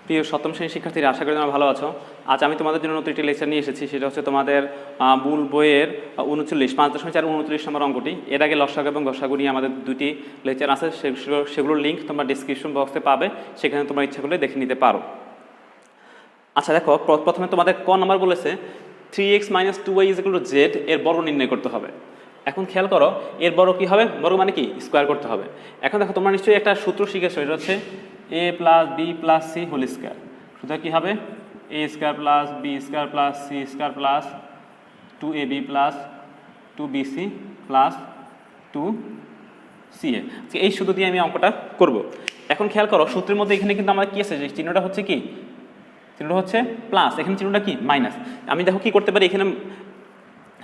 প্রিয় সপ্তম শ্রেণীর শিক্ষার্থীরা, আশা করি তোমরা ভালো আছো। আজ আমি তোমাদের জন্য নতুন একটি লেকচার নিয়ে এসেছি। সেটা হচ্ছে তোমাদের মূল বইয়ের 39 নম্বর অঙ্কটি। এর আগে লসাগু এবং গসাগু নিয়ে আমাদের দুটি লেকচার আছে, সেগুলোর লিঙ্ক তোমরা ডিসক্রিপশন বক্সে পাবে, সেখানে তোমরা ইচ্ছা করলে দেখে নিতে পারো। আচ্ছা দেখো, প্রথমে তোমাদের ক নাম্বার বলেছে 3x - 2y = z এর বর্গ নির্ণয় করতে হবে। এখন খেয়াল করো, এর বর্গ কী হবে? বর্গ মানে কি? স্কোয়ার করতে হবে। এখন দেখো, তোমরা নিশ্চয়ই একটা সূত্র শিখেছো, এটা হচ্ছে a + b + c whole square. সুতরাং কী হবে? a² + b² + c² + 2ab + 2bc + 2ca। এই সূত্র দিয়ে আমি অঙ্কটা করব। এখন খেয়াল করো, সূত্রের মধ্যে এখানে কিন্তু আমার কী আছে? যে চিহ্নটা হচ্ছে কি? চিহ্নটা হচ্ছে প্লাস, এখানে চিহ্নটা কি? মাইনাস। আমি দেখো কি করতে পারি, এখানে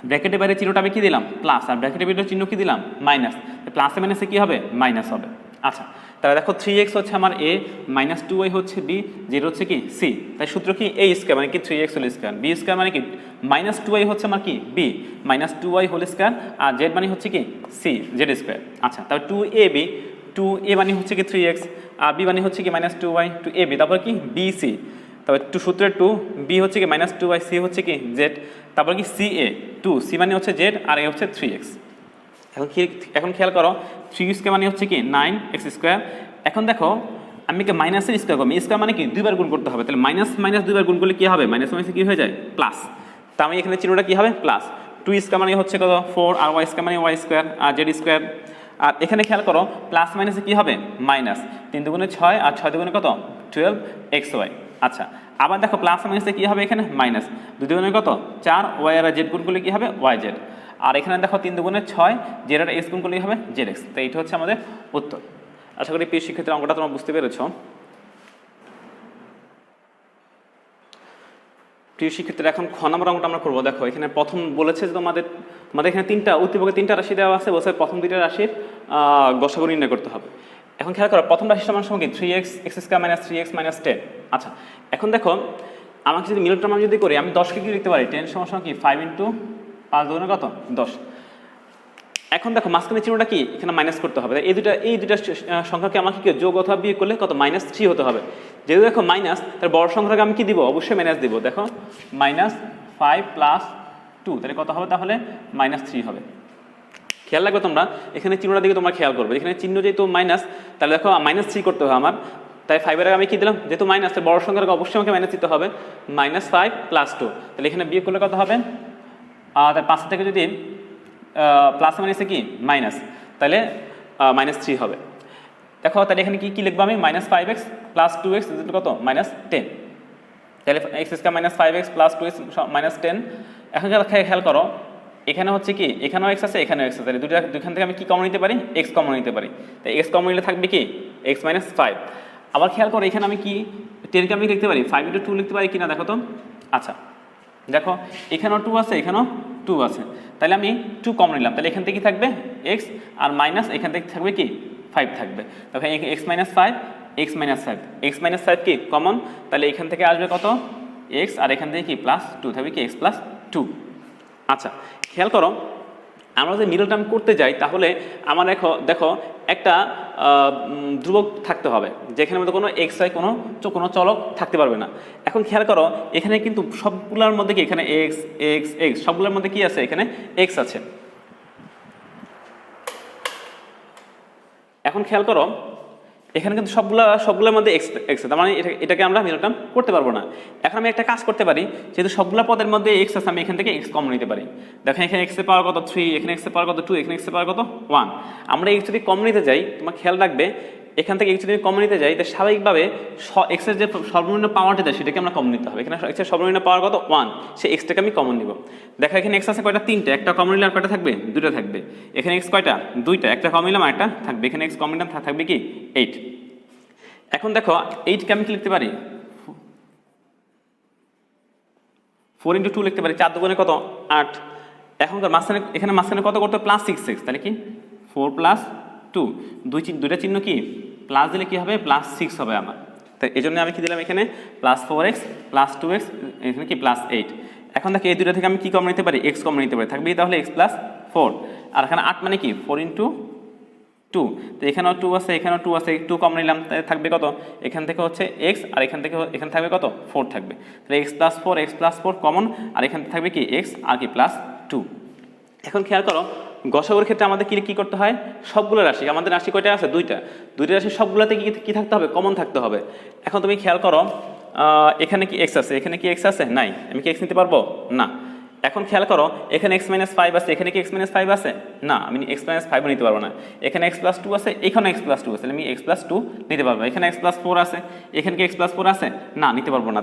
ব্র্যাকেটের বাইরে চিহ্নটা আমি কি দিলাম? প্লাস। আর ব্র্যাকেটের ভিতরে চিহ্ন কি দিলাম? মাইনাস। প্লাসে মাইনাসে কি হবে? মাইনাস হবে। আচ্ছা, তাহলে দেখো 3x হচ্ছে আমার a, -2y হচ্ছে b, z হচ্ছে কি? c। তাই সূত্র কি? a² মানে কি 3x হোল স্কোয়ার, b² মানে কি -2y হচ্ছে আমার কি? b, -2y হোল স্কোয়ার, আর z মানে হচ্ছে কি? c, z²। আচ্ছা, তাহলে 2a মানে হচ্ছে কি 3x, আর b মানে হচ্ছে কি -2y, 2ab, তারপর কি? bc, তারপর সূত্রের 2, b হচ্ছে কি -2y, c হচ্ছে কি? z, তারপর কি? ca, 2, c মানে হচ্ছে z, আর a হচ্ছে 3x। এখন খেয়াল করো, 3x মানে হচ্ছে কি 9x²। এখন দেখো, আমি কি মাইনাসের স্কোয়ার করবো? স্কোয়ার মানে কি? দুইবার গুণ করতে হবে। তাহলে মাইনাস দুইবার গুণ করলে কী হবে? মাইনাস মাইনাসে কী হয়ে যায়? প্লাস। তা আমি এখানে চিহ্নটা কী হবে? প্লাস। 2x মানে হচ্ছে কত? 4, আর y² মানে y², আর z²। আর এখানে খেয়াল করো, প্লাস মাইনাসে কী হবে? মাইনাস। 3 দুগুণে 6, আর 6 দুগুণে কত? 12xy। আচ্ছা, আবার দেখো, প্লাস মাইনাসে কী হবে? এখানে মাইনাস। 2 দুগুণে কত? 4, y আর z গুণ করলে কী হবে? yz। আর এখানে দেখো 3 দুগুণে 6, z আর x গুণ করলে কী হবে? zx। তো এইটা হচ্ছে আমাদের উত্তর। আশা করি প্রিয় শিক্ষার্থীরা অঙ্কটা তোমরা বুঝতে পেরেছো। প্রিয় শিক্ষার্থীরা, এখন খ নম্বর অঙ্কটা আমরা করবো। দেখো, এখানে প্রথম বলেছে যে তোমাদের এখানে উদ্দীপকে 3টা রাশি দেওয়া আছে, বলছে প্রথম 2টা রাশির গসাগু নির্ণয় করতে হবে। এখন খেয়াল করো, প্রথম রাশিটা আমার সঙ্গে 3x - 3x - 10। আচ্ছা, এখন দেখো, আমাকে যদি মিডল টার্ম যদি করি, আমি 10কে কি লিখতে পারি? 10 = কি 5 × 5 দুগুণে কত? 10। এখন দেখো, মাঝখানে চিহ্নটা কি? এখানে মাইনাস করতে হবে। এই দুইটা সংখ্যাকে আমাকে কি যোগ অথবা বিয়োগ করলে কত? -3 হতে হবে। যেহেতু দেখো মাইনাস, তার বড় সংখ্যাকে আমি কি দিব? অবশ্যই মাইনাস দিব। দেখো, -5 + 2, তাহলে কত হবে? তাহলে -3 হবে। খেয়াল রাখবে তোমরা, এখানে চিহ্নটার দিকে তোমরা খেয়াল করবে। এখানে চিহ্ন যেহেতু মাইনাস, তাহলে দেখো -3 করতে হবে আমার। তাই 5-এর আগে আমি কি দিলাম? যেহেতু মাইনাস, তাই বড় সংখ্যাকে অবশ্যই আমাকে মাইনাস দিতে হবে। -5 + 2, তাহলে এখানে বিয়োগ করলে কত হবে? তার 5 থেকে যদি প্লাস মাইনাসে কি? মাইনাস, তাহলে -3 হবে। দেখো, তাহলে এখানে কি লিখবো আমি? -5x + 2x কত? -10। তাহলে x² - 5x + 2x - 10। এখন খেয়াল করো, এখানে হচ্ছে কি? এখানেও x আছে, এখানেও x আছে। তাহলে দুইখান থেকে আমি কি কমন নিতে পারি? x কমন নিতে পারি। তাই x কমন নিলে থাকবে কি? x - 5। আবার খেয়াল করো, এখানে আমি কি 10কে আমি লিখতে পারি 5 × 2 লিখতে পারি কিনা দেখো তো। আচ্ছা, দেখো, এখানেও 2 আছে, এখানেও 2 আছে, তাহলে আমি 2 কমন নিলাম। তাহলে এখান থেকে কি থাকবে? x, আর মাইনাস এখান থেকে থাকবে কি? 5 থাকবে। তখন x - 5, x - 5, x - 5 কি কমন? তাহলে এখান থেকে আসবে কত? x, আর এখান থেকে কি +2 থাকবে কি? x + 2। আচ্ছা, খেয়াল করো, আমরা যদি মিডল টার্ম করতে যাই, তাহলে আমার দেখো একটা ধ্রুবক থাকতে হবে, যেখানে মধ্যে কোনো xy কোনো চলক থাকতে পারবে না। এখন খেয়াল করো, এখানে কিন্তু সবগুলোর মধ্যে কি? এখানে x x x সবগুলোর মধ্যে কি আছে? এখানে x আছে। এখন খেয়াল করো, এখানে কিন্তু সবগুলোর মধ্যে x আছে, তার মানে এটাকে আমরা মিডল টার্ম করতে পারবো না। এখন আমি একটা কাজ করতে পারি, যেহেতু সবগুলো পদের মধ্যে x আছে, আমি এখান থেকে x কমন নিতে পারি। দেখো, এখানে x এর পাওয়ার কত? 3, এখানে x এর পাওয়ার কত? 2, এখানে x এর পাওয়ার কত? 1। আমরা x যদি কমন নিতে যাই, তোমার খেয়াল রাখবে, এখান থেকে x যদি কমন নিতে যাই, তাহলে স্বাভাবিকভাবে x এর যে সর্বনিম্ন পাওয়ারটা দেয় সেটাকে আমরা কমন নিতে হবে। এখানে x এর সর্বনিম্ন পাওয়ার কত? 1, সেই x-টাকে আমি কমন নিব। দেখো, এখানে x আছে কয়টা? 3টে। একটা কমন নিলে আর কয়টা থাকবে? 2টা থাকবে। এখানে x কয়টা? 2টা। একটা কমন নিলাম, আরেকটা থাকবে। এখানে x কমন নিলাম, থাকবে কি? 8। এখন দেখো, 8কে আমি কি লিখতে পারি? 4 × 2 লিখতে পারি। 4 দুগুণে কত? 8। এখনকার এখানে মাঝখানে কত করতে? +6x, তাহলে কি 4 + 2, দুইটা চিহ্ন কি প্লাস দিলে কি হবে? +6 হবে আমার। তাই এই জন্য আমি কি দিলাম? এখানে +4x + 2x, এখানে কি +8। এখন দেখো, এই দুটো থেকে আমি কি কমন নিতে পারি? x কমন নিতে পারি, থাকবে তাহলে x + 4। আর এখানে 8 মানে কি? 4 × 2, তো এখানেও 2 আছে, এখানেও 2 আছে, 2 কমন নিলাম, তাই থাকবে কত, এখান থেকে হচ্ছে x, আর এখান থেকে এখানে থাকবে কত 4 থাকবে, তাহলে x প্লাস 4 কমন, আর এখানে থাকবে কি x আর কি প্লাস 2। এখন খেয়াল করো গসাগুর ক্ষেত্রে আমাদের কি করতে হয়, সবগুলো রাশি, আমাদের রাশি কয়টা আছে, দুইটা রাশি, সবগুলোতে কি থাকতে হবে, কমন থাকতে হবে। এখন তুমি খেয়াল করো এখানে কি x আছে, এখানে কি x আছে, নাই, আমি কি x নিতে পারবো না। এখন খেয়াল করো এখানে x - 5 আছে, এখানে কি x - 5 আছে, না, আমি x - 5 নিতে পারবো না। এখানে x + 2 আছে, এখানে x + 2 আছে, আমি x + 2 নিতে পারবো। এখানে x + 4 আছে, এখানে কি x + 4 আছে, না, নিতে পারবো না।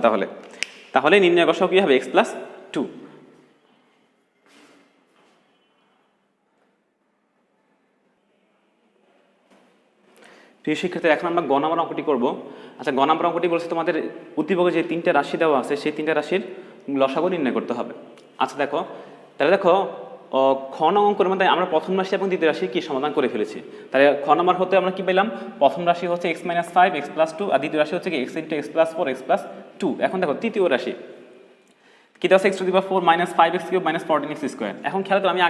তাহলে নির্ণয় গসাগু কি হবে, x + 2। প্রিয় শিক্ষার্থী, এখন আমরা গ নাম্বার অঙ্কটি করবো। আচ্ছা, গ নাম্বার অঙ্কটি বলছে তোমাদের উদ্দীপকে যে 3টে রাশি দেওয়া আছে, সেই 3টে রাশির লসাগু নির্ণয় করতে হবে। আচ্ছা দেখো, তাহলে দেখো খ নং অঙ্কের মধ্যে আমরা প্রথম রাশি এবং দ্বিতীয় রাশি কি সমাধান করে ফেলেছি। তাহলে খ নাম্বার হতে আমরা কি পেলাম, প্রথম রাশি হচ্ছে x - 5 x + 2, আর দ্বিতীয় রাশি হচ্ছে কি x * x + 4 x + 2। এখন দেখো তৃতীয় রাশি কি দেওয়া আছে, x⁴ - 5x³ - 14x²। এখন খেয়াল করো, আমি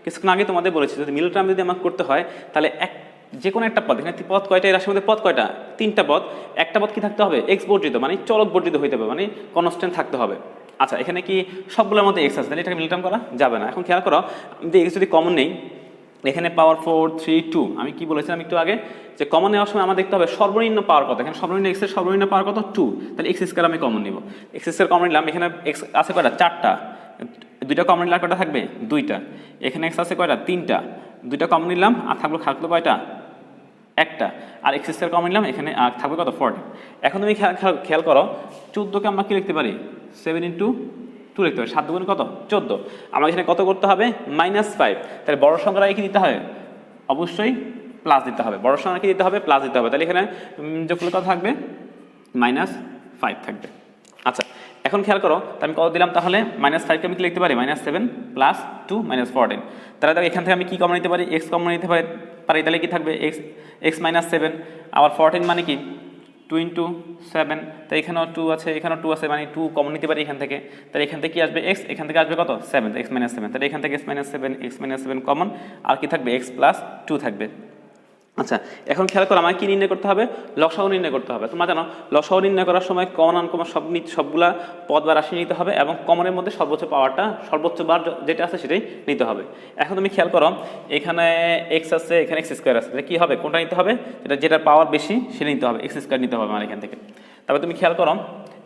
কিছুক্ষণ আগে তোমাদের বলেছি যদি মিডল টার্ম যদি আমাকে করতে হয়, তাহলে যে কোনো একটা পদ, এখানে পদ কয়টা, এই রাশির মধ্যে পদ কয়টা, 3টা পদ, একটা পদ কি থাকতে হবে, x বর্জিত, মানে চলক বর্জিত হইতে হবে, মানে কনস্ট্যান্ট থাকতে হবে। আচ্ছা, এখানে কি সবগুলোর মধ্যে x আছে, তাহলে এটাকে মিডল টার্ম করা যাবে না। এখন খেয়াল করো, আমি x যদি কমন নেই, এখানে পাওয়ার 4 3 2, আমি কি বলেছিলাম একটু আগে যে কমন নেওয়ার সময় আমাদের দেখতে হবে সর্বনিম্ন পাওয়ার কত। এখানে সর্বনিম্ন x এর সর্বনিম্ন পাওয়ার কত, 2, তাহলে x² আমি কমন নিব। x² কমন নিলাম, এখানে x আছে কয়টা, 4টা, 2টা কমন নিলে কয়টা থাকবে, 2টা। এখানে x আছে কয়টা, 3টা, 2টা কমন নিলাম, আর থাকলো কয়টা, একটা, আর x² কমন নিলাম, এখানে থাকবে কত, 40। এখন তুমি খেয়াল করো 14কে আমরা কি লিখতে পারি, 7 × 2 লিখতে পারি, 7 × কত, 14। আমার এখানে কত করতে হবে, -5, তাহলে বড় সংখ্যাটা কি দিতে হবে, অবশ্যই প্লাস দিতে হবে, বড় সংখ্যা কি দিতে হবে, প্লাস দিতে হবে। তাহলে এখানে যোগফল কত থাকবে, -5 থাকবে। আচ্ছা, এখন খেয়াল করো আমি কত দিলাম, তাহলে -5কে আমি কি লিখতে পারি, -7 + 2 - 14। তাহলে দেখো এখান থেকে আমি কি কমন নিতে পারি, x কমন নিতে পারি, তাহলে কি থাকবে, x - 7, আবার 14 মানে কি 2 × 7, তো এখানেও 2 আছে, এখানেও 2 আছে, মানে 2 কমন নিতে পারি এখান থেকে। তাহলে এখান থেকে কি আসবে, x, এখান থেকে আসবে কত, 7, x - 7, তাহলে এখান থেকে x - 7 কমন, আর কি থাকবে, x + 2 থাকবে। আচ্ছা, এখন খেয়াল করো আমাকে কি নির্ণয় করতে হবে, লসাগু নির্ণয় করতে হবে। তোমরা জানো লসাগু নির্ণয় করার সময় কমন আনকমন সবগুলা পদ বা রাশি নিতে হবে, এবং কমনের মধ্যে সর্বোচ্চ পাওয়ারটা, সর্বোচ্চ বার যেটা আছে সেটাই নিতে হবে। এখন তুমি খেয়াল করো এখানে x আছে, এখানে x² আছে, তাহলে কি হবে, কোনটা নিতে হবে, যেটার পাওয়ার বেশি সেটা নিতে হবে, x² নিতে হবে আমার এখান থেকে। তারপর তুমি খেয়াল করো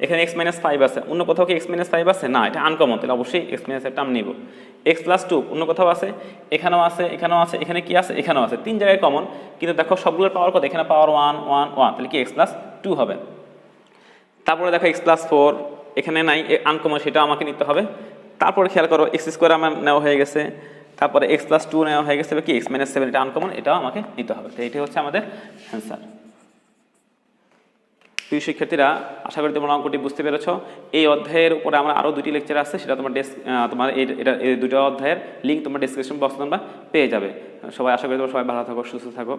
এখানে x - 5 আছে, অন্য কোথাও কি x - 5 আছে, না, এটা আনকমন, তাহলে অবশ্যই x - 5 আমি নিব। x + 2 অন্য কোথাও আছে, এখানেও আছে, এখানেও আছে, এখানে কি আছে, এখানেও আছে, 3 জায়গায় কমন, কিন্তু দেখো সবগুলোর পাওয়ার কত, এখানে পাওয়ার 1 1 1, তাহলে কি x + 2 হবে। তারপরে দেখো x + 4 এখানে নাই, আনকমন, সেটা আমাকে নিতে হবে। তারপরে খেয়াল করো x² আমার নেওয়া হয়ে গেছে, তারপরে x + 2 নেওয়া হয়ে গেছে, কি x - 7, এটা আনকমন, এটাও আমাকে নিতে হবে। তো এটাই হচ্ছে আমাদের অ্যান্সার। প্রিয় শিক্ষার্থীরা, আশা করি তোমরা অঙ্কটি বুঝতে পেরেছ। এই অধ্যায়ের উপরে আমার আরও 2টি লেকচার আছে, সেটা তোমার এই 2টা অধ্যায়ের লিঙ্ক তোমার ডেসক্রিপশন বক্সে তোমরা পেয়ে যাবে। সবাই আশা করি তোমরা সবাই ভালো থাকো, সুস্থ থাকো।